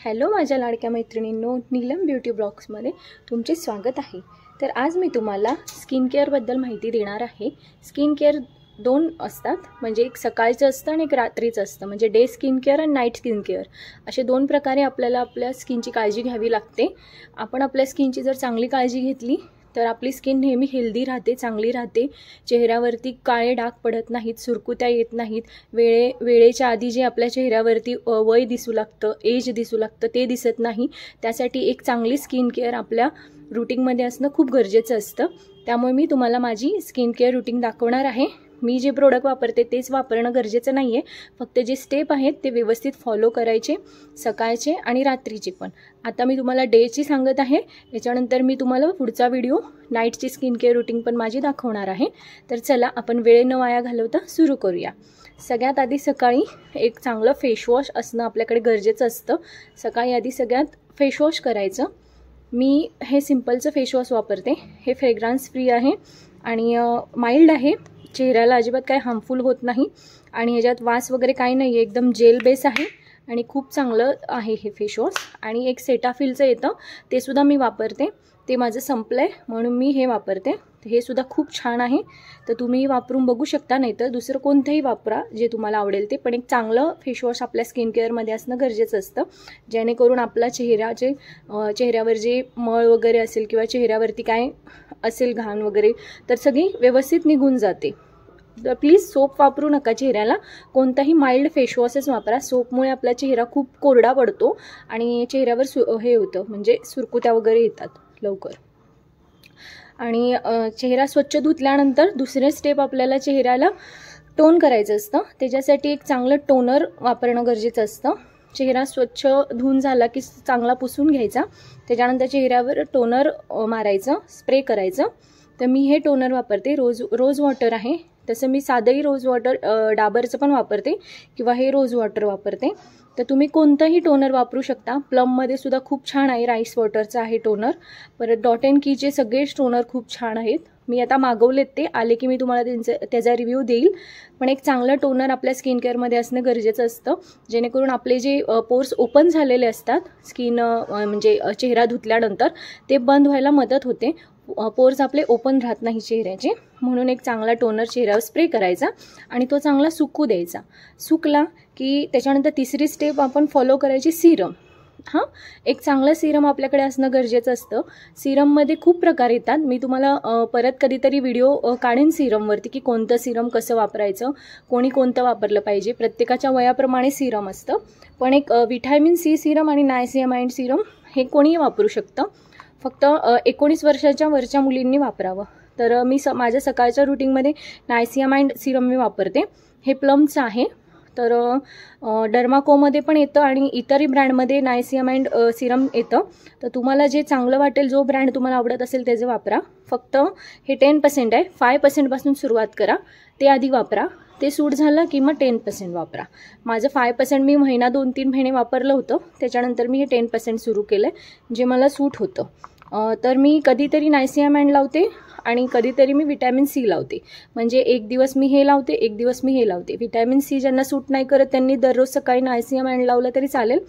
Hello माझ्या लाडक्या मैत्रिणींनो, नीलम ब्युटी ब्लॉग्समध्ये तुमचे स्वागत आहे। तर आज मी तुम्हाला स्किन केअरबद्दल माहिती देणार आहे। स्किन केअर दोन असतात, म्हणजे एक सकाळचं असतं आणि एक रात्रीचं असतं, म्हणजे डे स्किन केअर आणि नाईट स्किन केअर असे दोन प्रकारे आपल्याला आपल्या स्किनची काळजी घ्यावी लागते। आपण आपल्या स्किनची जर चांगली काळजी घेतली तर आपली स्किन नेहमी हेल्दी राहते, चांगली राहते। चेहऱ्यावरती काळे डाग पडत नाहीत, सुरकुत्या येत नाहीत। वेळेच्या आधी जे आपल्या चेहऱ्यावरती वय दिसू लागतं, एज दिसू लागतं, ते दिसत नाही। त्यासाठी एक चांगली स्किन केअर आपल्या रूटीनमध्ये असणं खूप गरजेचं असतं। त्यामुळे मी तुम्हाला माझी स्किन केअर रूटीन दाखवणार आहे। मी जे प्रोडक्ट वापरते तेच वापरणं गरजेचं नाही आहे, फक्त जे स्टेप आहेत ते व्यवस्थित फॉलो करायचे, सकाळचे आणि रात्रीचे पण। आता मी तुम्हाला डेची सांगत आहे, याच्यानंतर मी तुम्हाला पुढचा व्हिडिओ नाईटची स्किन केअर रूटीन पण माझी दाखवणार आहे। तर चला आपण वेळ न वाया घालवता सुरू करूया। सगळ्यात आधी सकाळी एक चांगलं फेसवॉश असणं आपल्याकडे गरजेचं असतं। सकाळी आधी सगळ्यात फेसवॉश करायचं। मी हे सिंपलचं फेसवॉश वापरते, हे फ्रेग्रन्स फ्री आहे आणि माइल्ड आहे, चेहऱ्याला अजिबात काही हार्मफुल होत नाही आणि ह्याच्यात वास वगैरे काही नाही आहे, एकदम जेल बेस आहे आणि खूप चांगलं आहे हे फेसवॉश। आणि एक सेटाफिलचं येतं, ते सुद्धा मी वापरते, ते माझं संपलं आहे म्हणून मी हे वापरते। हे सुद्धा खूप छान आहे, तर तुम्ही वापरून बघू शकता, नाही तर दुसरं कोणतंही वापरा जे तुम्हाला आवडेल ते। पण एक चांगलं फेसवॉश आपल्या स्किन केअरमध्ये असणं गरजेचं असतं, जेणेकरून आपला चेहऱ्यावर जे मळ वगैरे असेल किंवा चेहऱ्यावरती काय असेल घाण वगैरे तर सगळी व्यवस्थित निघून जाते। तर प्लीज सोप वापरू नका चेहऱ्याला, कोणताही माइल्ड फेसवॉशच वापरा। सोपमुळे आपला चेहरा खूप कोरडा पडतो आणि चेहऱ्यावर हे होतं, म्हणजे सुरकुत्या वगैरे येतात लवकर। आणि चेहरा स्वच्छ धुतल्यानंतर दुसरे स्टेप आपल्याला चेहऱ्याला टोन करायचं असतं। त्याच्यासाठी एक चांगलं टोनर वापरणं गरजेचं असतं। चेहरा स्वच्छ धुवून झाला की चांगला पुसून घ्यायचा, त्याच्यानंतर चेहऱ्यावर टोनर मारायचं, स्प्रे करायचं। तर मी हे टोनर वापरते, रोज वॉटर आहे, तसं मी साधंही रोज वॉटर डाबरचं पण वापरते किंवा हे रोज वॉटर वापरते। तर तुम्ही कोणतंही टोनर वापरू शकता। प्लममध्ये सुद्धा खूप छान आहे, राईस वॉटरचं आहे टोनर। परत डॉट अँड कीचे सगळेच टोनर खूप छान आहेत, मी आता मागवलेत, ते आले की मी तुम्हाला त्याचा रिव्ह्यू देईल। पण एक चांगलं टोनर आपल्या स्किन केअरमध्ये असणं गरजेचं असतं, जेणेकरून आपले जे पोर्स ओपन झालेले असतात स्किन म्हणजे चेहरा धुतल्यानंतर ते बंद व्हायला मदत होते, पोर्स आपले ओपन राहत नाही चेहऱ्याचे। म्हणून एक चांगला टोनर चेहऱ्यावर स्प्रे करायचा आणि तो चांगला सुकू द्यायचा। सुकला की त्याच्यानंतर तिसरी स्टेप आपण फॉलो करायची, सिरम। एक चांगलं सिरम आपल्याकडे असणं गरजेचं असतं। सिरममध्ये खूप प्रकार येतात, मी तुम्हाला परत कधीतरी व्हिडिओ काढेन सिरमवरती की कोणतं सिरम कसं वापरायचं, कोणी कोणतं वापरलं पाहिजे, प्रत्येकाच्या वयाप्रमाणे सिरम असतं। पण एक व्हिटॅमिन सी सिरम आणि नायसियामाइड सिरम हे कोणीही वापरू शकतं, फक्त 19 वर्षाच्या वरच्या मुलींनी वापरावं। तर मी माझ्या सकाळच्या रुटीनमध्ये नायसियामाइड सिरम मी वापरते, हे प्लमचं आहे। तर डर्माकोमध्ये पण येतं आणि इतरही ब्रँडमध्ये नायसियामाइड सिरम येतं। तर तुम्हाला जे चांगलं वाटेल, जो ब्रँड तुम्हाला आवडत असेल त्याचे वापरा। फक्त हे 10% आहे, 5% पासून सुरुवात करा, ते आधी वापरा। ते सूट झालं की मग 10% वापरा। माझं 5% मी महिना 2-3 महिने वापरलं होतं, त्याच्यानंतर मी हे 10% सुरू केलं आहे, जे मला सूट होतं। तर मी कधीतरी नायसियामाइड लावते आणि कधीतरी मी व्हिटॅमिन सी लावते, म्हणजे एक दिवस मी हे लावते, एक दिवस मी हे लावते। व्हिटॅमिन सी ज्यांना सूट नाही करत त्यांनी दररोज सकाळी नायसियामाइड लावलं तरी चालेल,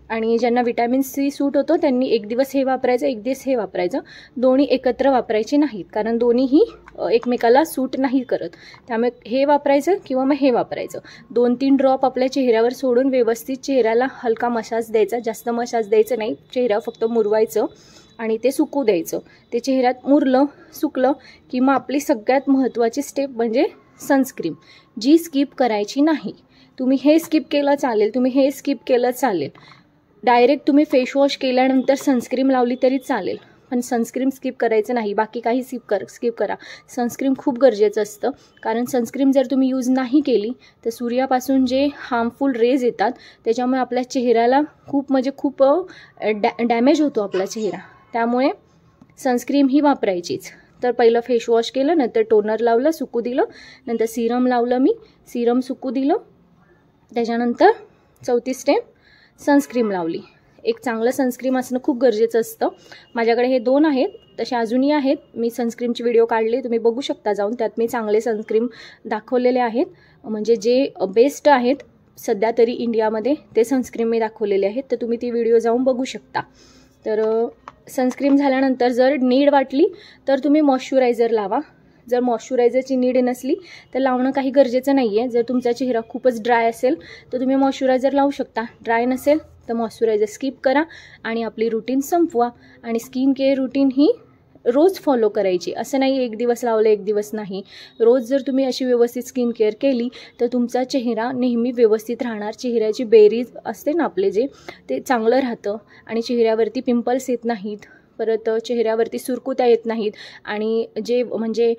आणि ज्यांना व्हिटॅमिन सी सूट होतं त्यांनी एक दिवस हे वापरायचं, एक दिवस हे वापरायचं। दोन्ही एकत्र वापरायचे नाहीत, कारण दोन्हीही एकमेकाला सूट नाही करत। त्यामुळे हे वापरायचं किंवा मग हे वापरायचं। 2-3 ड्रॉप आपल्या चेहऱ्यावर सोडून व्यवस्थित चेहऱ्याला हलका मसाज द्यायचा, जास्त मसाज द्यायचं नाही, चेहरा फक्त मुरवायचं आणि ते सुकू द्यायचं। ते चेहऱ्यात मुरलं, सुकलं की मग आपली सगळ्यात महत्त्वाची स्टेप म्हणजे सनस्क्रीन, जी स्किप करायची नाही। तुम्ही हे स्किप केलं चालेल, तुम्ही हे स्किप केलं चालेल, डायरेक्ट तुम्ही फेसवॉश केल्यानंतर सनस्क्रीन लावली तरी चालेल, पण सनस्क्रीन स्किप करायचं नाही। बाकी काही स्किप करा, सनस्क्रीन खूप गरजेचं असतं, कारण सनस्क्रीन जर तुम्ही यूज नाही केली तर सूर्यापासून जे हार्मफुल रेज येतात त्याच्यामुळे आपल्या चेहऱ्याला खूप डॅमेज होतो आपला चेहरा। त्यामुळे सनस्क्रीन ही वापरायचीच। तर पहिलं फेसवॉश केलं, नंतर टोनर लावलं, सुकू दिलं, नंतर सिरम लावलं, मी सिरम सुकू दिलं, त्याच्यानंतर चौथी स्टेप सनस्क्रीन लावली। एक चांगलं सनस्क्रीन असणं खूप गरजेचं असतं। माझ्याकडे हे 2 आहेत, तसे अजूनही आहेत, मी सनस्क्रीनचे व्हिडिओ काढले, तुम्ही बघू शकता जाऊन, त्यात मी चांगले सनस्क्रीन दाखवलेले आहेत, म्हणजे जे बेस्ट आहेत सध्या तरी इंडियामध्ये ते सनस्क्रीन मी दाखवलेले आहेत, तर तुम्ही ती व्हिडिओ जाऊन बघू शकता. तर सनस्क्रीन झाल्यानंतर जर नीड वाटली तर तुम्ही मॉइश्चरायझर लावा. जर मॉइश्चरायझरची नीड नसली तर लावणं काही गरजेचं नाही आहे. जर तुमचा चेहरा खूपच ड्राय असेल तर तुम्ही मॉइश्चरायझर लावू शकता. ड्राय नसेल तर मॉइश्चरायझर स्किप करा आणि आपली रुटीन संपवा. आणि स्किन केअर रुटीन ही रोज फॉलो करायची. असं नाही एक दिवस लावलं एक दिवस नाही. रोज जर तुम्ही अशी व्यवस्थित स्किन केअर केली तर तुमचा चेहरा नेहमी व्यवस्थित राहणार. चेहऱ्याची बेरीज असते ना आपले जे, ते चांगलं राहतं आणि चेहऱ्यावरती पिंपल्स येत नाहीत. परत चेहऱ्यावरती सुरकुत्या येत नाहीत आणि जे म्हणजे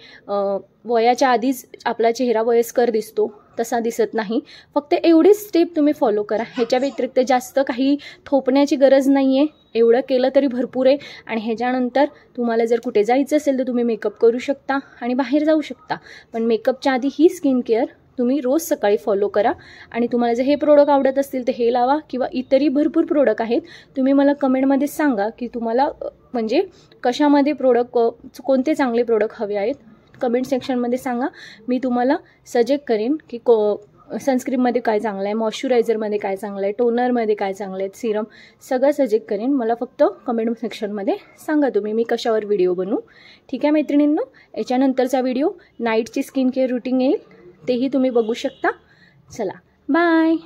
वयाच्या आधीच आपला चेहरा वयस्कर दिसतो तसा दिसत नाही. फक्त एवढीच स्टेप तुम्ही फॉलो करा. ह्याच्या व्यतिरिक्त जास्त काही थोपण्याची गरज नाही आहे. एवढं केलं तरी भरपूर आहे. आणि ह्याच्यानंतर तुम्हाला जर कुठे जायचं असेल तर तुम्ही मेकअप करू शकता आणि बाहेर जाऊ शकता. पण मेकअपच्या आधी ही स्किन केअर तुम्ही रोज सकाळी फॉलो करा. आणि तुम्हाला जर हे प्रोडक्ट आवडत असतील तर हे लावा किंवा इतरही भरपूर प्रोडक्ट आहेत. तुम्ही मला कमेंटमध्ये सांगा की तुम्हाला म्हणजे कशामध्ये प्रोडक्ट, कोणते चांगले प्रोडक्ट हवे आहेत. कमेंट सेक्शनमध्ये सांगा. मी तुम्हाला सजेस्ट करेन की सनस्क्रीनमध्ये काय चांगलं आहे, मॉइश्चरायझरमध्ये काय चांगलं आहे, टोनरमध्ये काय चांगलं आहे, सिरम सगळं सजेस्ट करेन. मला फक्त कमेंट सेक्शनमध्ये सांगा तुम्ही मी कशावर व्हिडिओ बनवू. ठीक आहे मैत्रिणींनो, याच्यानंतरचा व्हिडिओ नाईटची स्किन केअर रुटीन येईल, तेही तुम्ही बघू शकता. चला बाय.